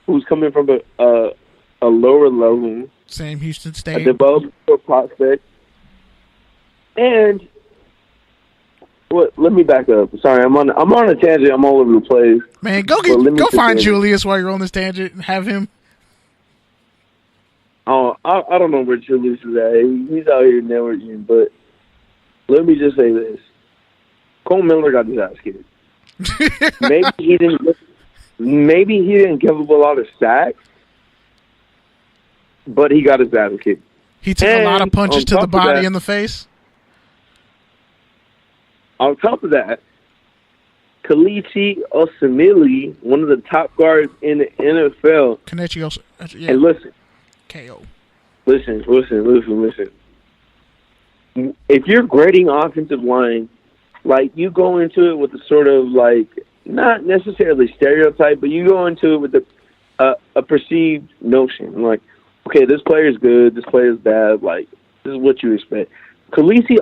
who's coming from a lower level. Same Houston A State. developed prospect. And let me back up. Sorry, I'm on a tangent. I'm all over the place. Man, go find Julius while you're on this tangent and have him. Oh, I don't know where Julius is at. He's out here networking, but let me just say this: Cole Miller got his ass kicked. Maybe he didn't give up a lot of sacks, but he got his ass kicked. He took a lot of punches to the body and the face. On top of that, Khalil Mack, one of the top guards in the NFL. Kenichi, yeah. And listen. KO. Listen. If you're grading offensive line, like, you go into it with a sort of, like, not necessarily stereotype, but you go into it with a perceived notion. Like, okay, this player is good, this player is bad, like, this is what you expect. Khalil Mack is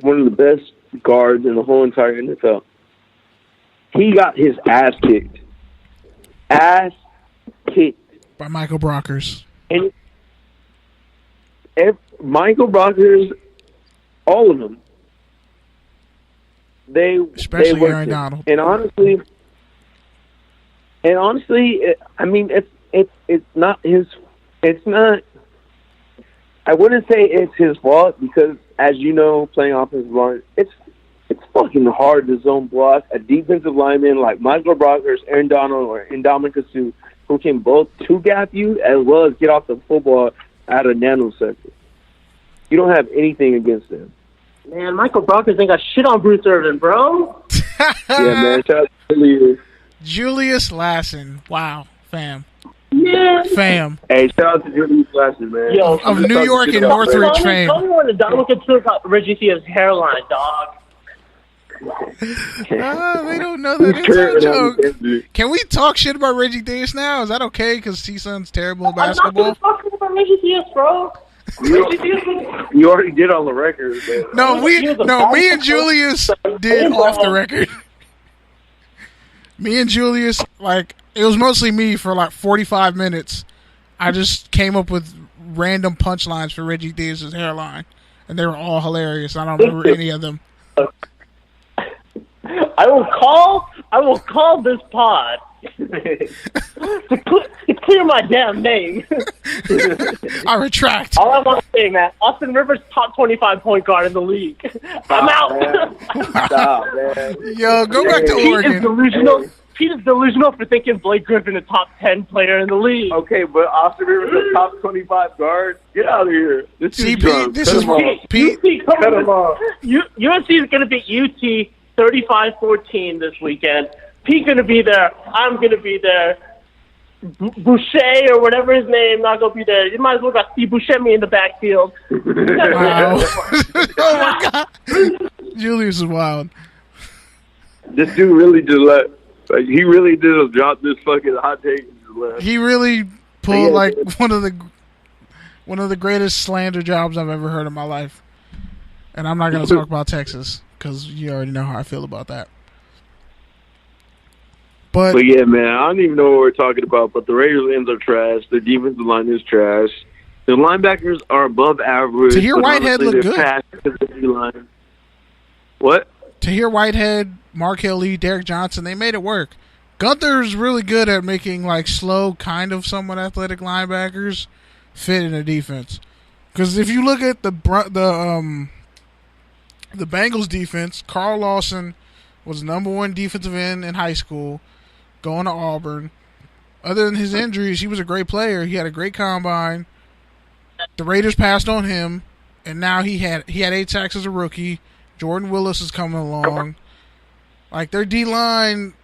one of the best guards in the whole entire NFL. He got his ass kicked. By Michael Brockers. And Michael Brockers, all of them, especially Aaron Donald. And honestly, I mean, it's not his. It's not. I wouldn't say it's his fault because, as you know, playing offensive line, it's fucking hard to zone block a defensive lineman like Michael Brockers, Aaron Donald, or Ndamukong Suh, who can both two-gap you as well as get off the football at a nanosecond. You don't have anything against them. Man, Michael Brockers ain't got shit on Bruce Irvin, bro. Yeah, man. Shout out to Julius Lassen. Wow, fam. Yeah. Fam. Hey, shout out to Julius Lassen, man. Yo, of New York and Northridge fame. Tell me when the Ndamukong Suh got Reggie Thea's hairline, dog. They don't know that inside joke. Can we talk shit about Reggie Theus now? Is that okay? Because T-Son's terrible at basketball. I'm not talking about Reggie Theus, bro. You already did on the record. No, me and Julius did off the record. Me and Julius, like, it was mostly me for like 45 minutes. I just came up with random punchlines for Reggie Theus' hairline, and they were all hilarious. I don't remember any of them. I will call this pod to clear my damn name. I retract. All I want to say, man, Austin Rivers, top 25 point guard in the league. I'm out. Stop, man. Yo, go back to Oregon. Pete is delusional for thinking Blake Griffin a top 10 player in the league. Okay, but Austin Rivers is a top 25 guard. Get out of here. This is Pete. This is Pete. Cut him off. UNC is going to beat UT 35-14 this weekend. Pete's going to be there. I'm going to be there. Boucher or whatever his name, not going to be there. You might as well got Steve Buscemi in the backfield. Wow. Oh, my God. Julius is wild. This dude really just he really did drop this fucking hot take and just left. He really pulled like one of the greatest slander jobs I've ever heard in my life. And I'm not going to talk about Texas because you already know how I feel about that. But yeah, man, I don't even know what we're talking about, but the Raiders' ends are trash. Their defensive line is trash. The linebackers are above average. Tahir Whitehead looked good. What? Tahir Whitehead, Markel Lee, Derek Johnson, they made it work. Gunther's really good at making like slow, kind of somewhat athletic linebackers fit in a defense. Because if you look at the Bengals defense, Carl Lawson was #1 defensive end in high school, going to Auburn. Other than his injuries, he was a great player. He had a great combine. The Raiders passed on him, and now he had 8 sacks as a rookie. Jordan Willis is coming along. Like, their D-line,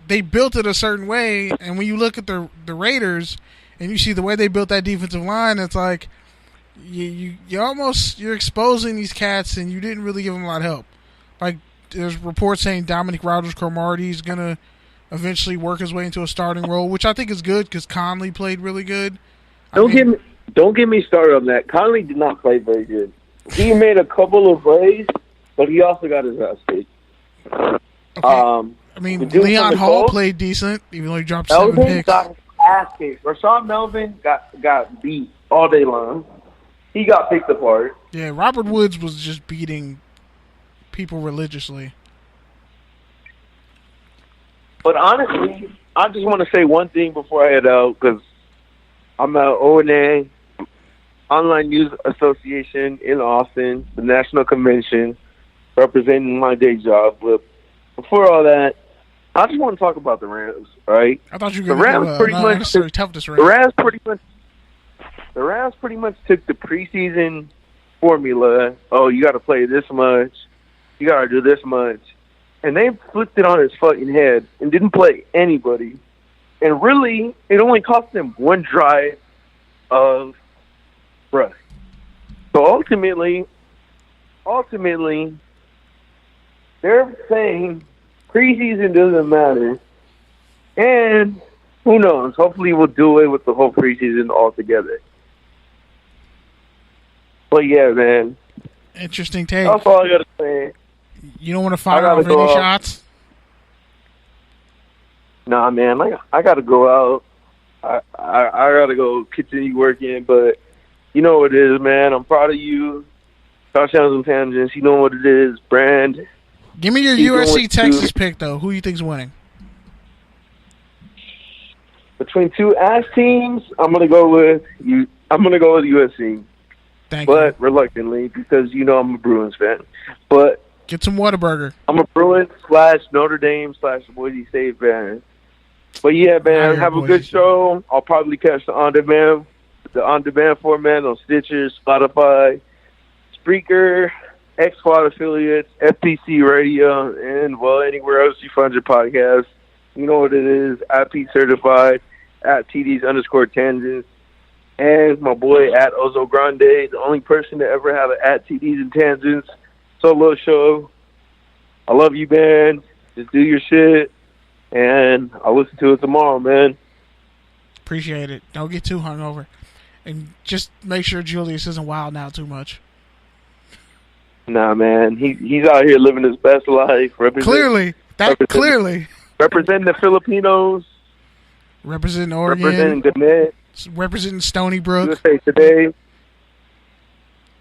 they built it a certain way, and when you look at the Raiders and you see the way they built that defensive line, it's like you're exposing these cats, and you didn't really give them a lot of help. Like, there's reports saying Dominic Rodgers-Cromartie is going to eventually work his way into a starting role, which I think is good because Conley played really good. Don't get me started on that. Conley did not play very good. He made a couple of plays, but he also got his ass kicked. Okay. I mean, Leon Hall played decent, even though he dropped 7 picks. ass kicked. Rashawn Melvin got beat all day long. He got picked apart. Yeah, Robert Woods was just beating people religiously. But honestly, I just want to say one thing before I head out, because I'm at ONA, Online News Association in Austin, the national convention, representing my day job. But before all that, I just want to talk about the Rams, right? I thought you were going to The Rams pretty much took the preseason formula. Oh, you got to play this much. You got to do this much. And they flipped it on his fucking head and didn't play anybody. And really, it only cost them one drive of rust. So ultimately, they're saying preseason doesn't matter. And who knows? Hopefully we'll do away with the whole preseason altogether. But yeah, man. Interesting take. That's all I got to say. You don't want to fire off any shots? Nah, man. I got to go out. I got to go continue working. But you know what it is, man. I'm proud of you. Touchdowns and tangents. You know what it is, Brand. Give me your USC Texas pick, though. Who you think's winning? Between two ass teams, I'm gonna go with you. I'm gonna go with USC. But reluctantly, because you know I'm a Bruins fan. But get some Whataburger. I'm a Bruins / Notre Dame / Boise State fan. But yeah, man, have a good show. I'll probably catch the on-demand format on Stitcher, Spotify, Spreaker, X-Squad affiliates, FPC Radio, and, well, anywhere else you find your podcast. You know what it is, at Pete Certified, at TDs_tangents, and my boy at Ozo Grande, the only person to ever have an at TDs and Tangents solo show. I love you, man. Just do your shit, and I'll listen to it tomorrow, man. Appreciate it. Don't get too hungover. And just make sure Julius isn't wilding out too much. Nah, man. He's out here living his best life. Clearly. Representing the Filipinos. Representing Oregon. Representing the Met. Representing Stony Brook. USA Today.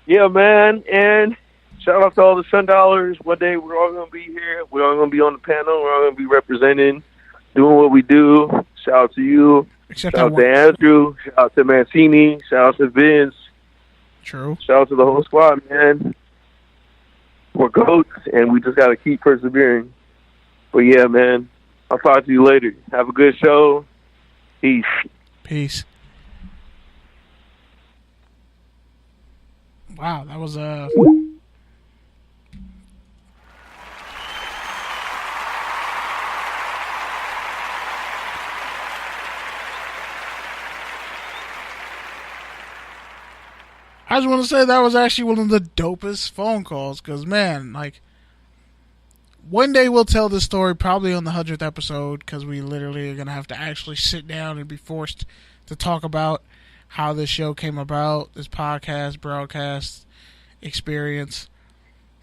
Yeah, man. And shout out to all the Sundollars. One day we're all going to be here. We're all going to be on the panel. We're all going to be representing, doing what we do. Shout out to you. Shout out to Andrew. Shout out to Mancini. Shout out to Vince. True. Shout out to the whole squad, man. We're goats, and we just got to keep persevering. But yeah, man, I'll talk to you later. Have a good show. Peace. Peace. Wow, that was I just want to say that was actually one of the dopest phone calls, because, man, like, one day we'll tell this story probably on the 100th episode, because we literally are going to have to actually sit down and be forced to talk about how this show came about, this podcast, broadcast experience.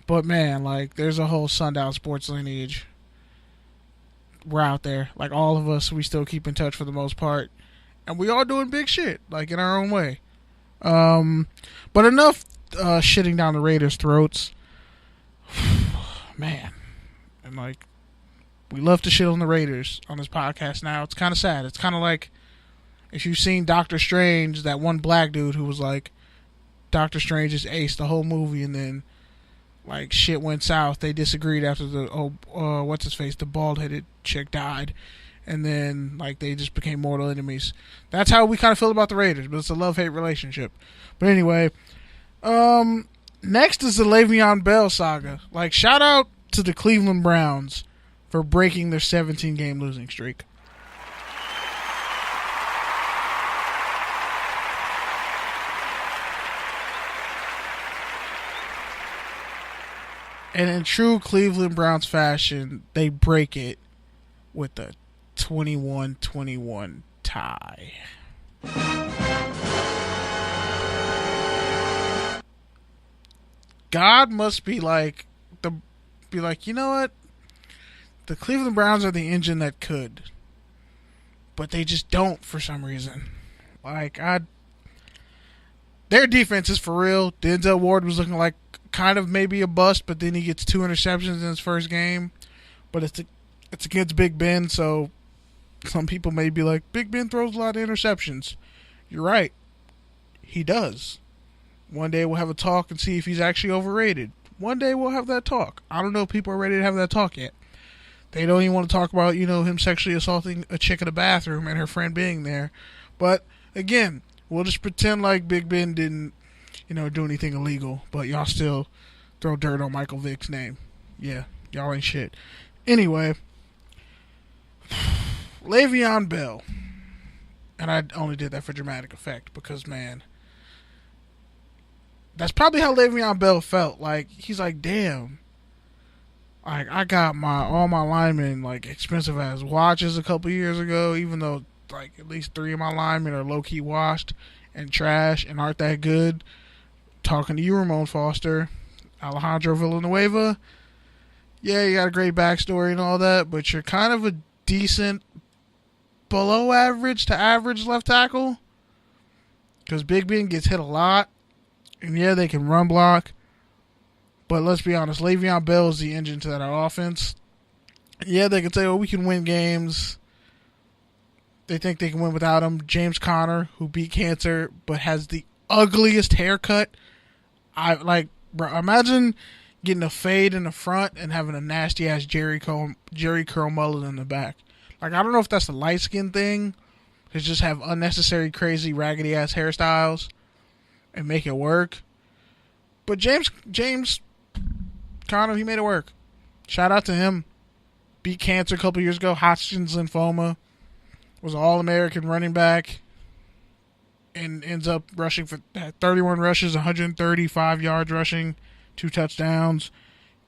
But, man, like, there's a whole Sundown sports lineage. We're out there. Like, all of us, we still keep in touch for the most part. And we all doing big shit, like, in our own way. But enough shitting down the Raiders' throats. Man. And, like, we love to shit on the Raiders on this podcast now. It's kind of sad. It's kind of like if you've seen Doctor Strange, that one black dude who was like, Doctor Strange is ace the whole movie, and then, like, shit went south. They disagreed after the, what's-his-face, the bald-headed chick died. And then, like, they just became mortal enemies. That's how we kind of feel about the Raiders, but it's a love-hate relationship. But anyway, next is the Le'Veon Bell saga. Like, shout out to the Cleveland Browns for breaking their 17-game losing streak. And in true Cleveland Browns fashion, they break it with a 21-21 tie. God must be like, you know what? The Cleveland Browns are the engine that could. but they just don't for some reason. Their defense is for real. Denzel Ward was looking like kind of maybe a bust, but then he gets 2 interceptions in his first game. But it's against Big Ben, so some people may be like, Big Ben throws a lot of interceptions. You're right. He does. One day we'll have a talk and see if he's actually overrated. One day we'll have that talk. I don't know if people are ready to have that talk yet. They don't even want to talk about, him sexually assaulting a chick in a bathroom and her friend being there. But, again, we'll just pretend like Big Ben didn't, do anything illegal. But y'all still throw dirt on Michael Vick's name. Yeah, y'all ain't shit. Anyway, Le'Veon Bell. And I only did that for dramatic effect because, man, that's probably how Le'Veon Bell felt. Like, he's like, damn. I got all my linemen, expensive ass watches a couple years ago, even though, at least 3 of my linemen are low-key washed and trash and aren't that good. Talking to you, Ramon Foster, Alejandro Villanueva. Yeah, you got a great backstory and all that, but you're kind of a decent below average to average left tackle. Because Big Ben gets hit a lot. And yeah, they can run block. But let's be honest, Le'Veon Bell is the engine to that offense. Yeah, they can say, we can win games. They think they can win without him. James Conner, who beat cancer, but has the ugliest haircut. Imagine getting a fade in the front and having a nasty-ass Jerry curl mullet in the back. I don't know if that's a light-skin thing. To just have unnecessary, crazy, raggedy-ass hairstyles and make it work. But James Conner, he made it work. Shout out to him. Beat cancer a couple years ago. Hodgkin's lymphoma. Was an All-American running back. And ends up rushing for 31 rushes, 135 yards rushing, 2 touchdowns.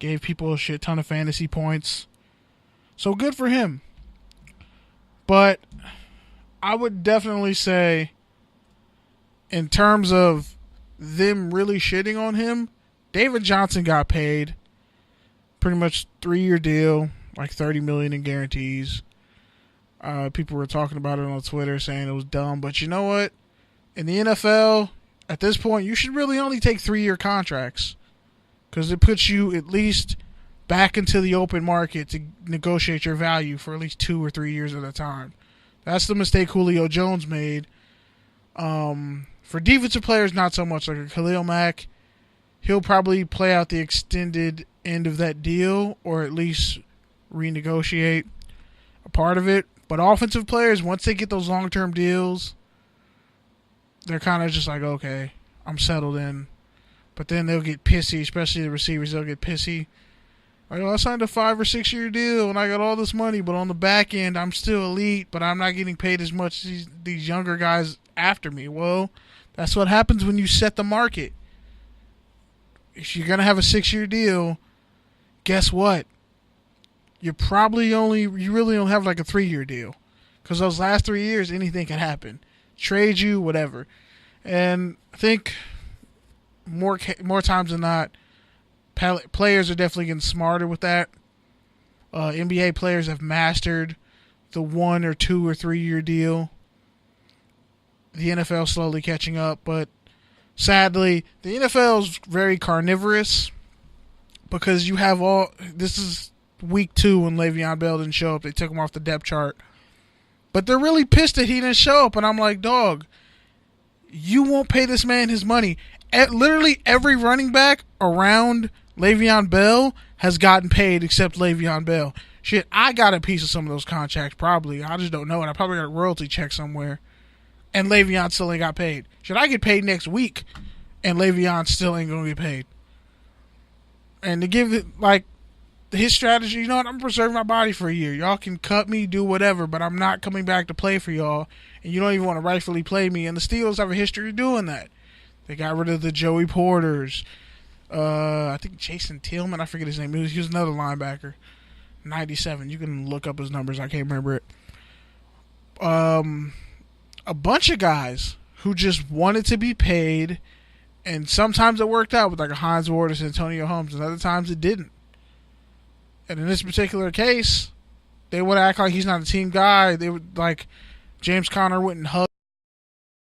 Gave people a shit ton of fantasy points. So good for him. But I would definitely say, in terms of them really shitting on him, David Johnson got paid pretty much 3-year deal, $30 million in guarantees. People were talking about it on Twitter saying it was dumb, but you know what? In the NFL, at this point, you should really only take 3-year contracts because it puts you at least back into the open market to negotiate your value for at least 2 or 3 years at a time. That's the mistake Julio Jones made. For defensive players, not so much. Like a Khalil Mack, he'll probably play out the extended end of that deal or at least renegotiate a part of it. But offensive players, once they get those long-term deals, they're kind of just like, okay, I'm settled in. But then they'll get pissy, especially the receivers. They'll get pissy. I signed a 5 or 6 year deal and I got all this money, but on the back end, I'm still elite, but I'm not getting paid as much as these younger guys after me. Well, that's what happens when you set the market. If you're going to have a 6-year deal, guess what? You really don't have a 3-year deal. Because those last 3 years, anything can happen. Trade you, whatever. And I think more times than not, players are definitely getting smarter with that. NBA players have mastered the 1 or 2 or 3 year deal. The NFL slowly catching up, but sadly, the NFL is very carnivorous because you have this is week 2 when Le'Veon Bell didn't show up. They took him off the depth chart. But they're really pissed that he didn't show up, and I'm like, dog, you won't pay this man his money. Literally every running back around Le'Veon Bell has gotten paid except Le'Veon Bell. Shit, I got a piece of some of those contracts probably. I just don't know it. I probably got a royalty check somewhere. And Le'Veon still ain't got paid. Should I get paid next week and Le'Veon still ain't going to get paid? And to give it, his strategy, you know what, I'm preserving my body for a year. Y'all can cut me, do whatever, but I'm not coming back to play for y'all. And you don't even want to rightfully play me. And the Steelers have a history of doing that. They got rid of the Joey Porters. I think Jason Tillman, I forget his name. He was another linebacker. 97. You can look up his numbers. I can't remember it. A bunch of guys who just wanted to be paid, and sometimes it worked out with a Hines Ward or Antonio Holmes, and other times it didn't. And in this particular case, they would act like he's not a team guy. They would James Conner went and hugged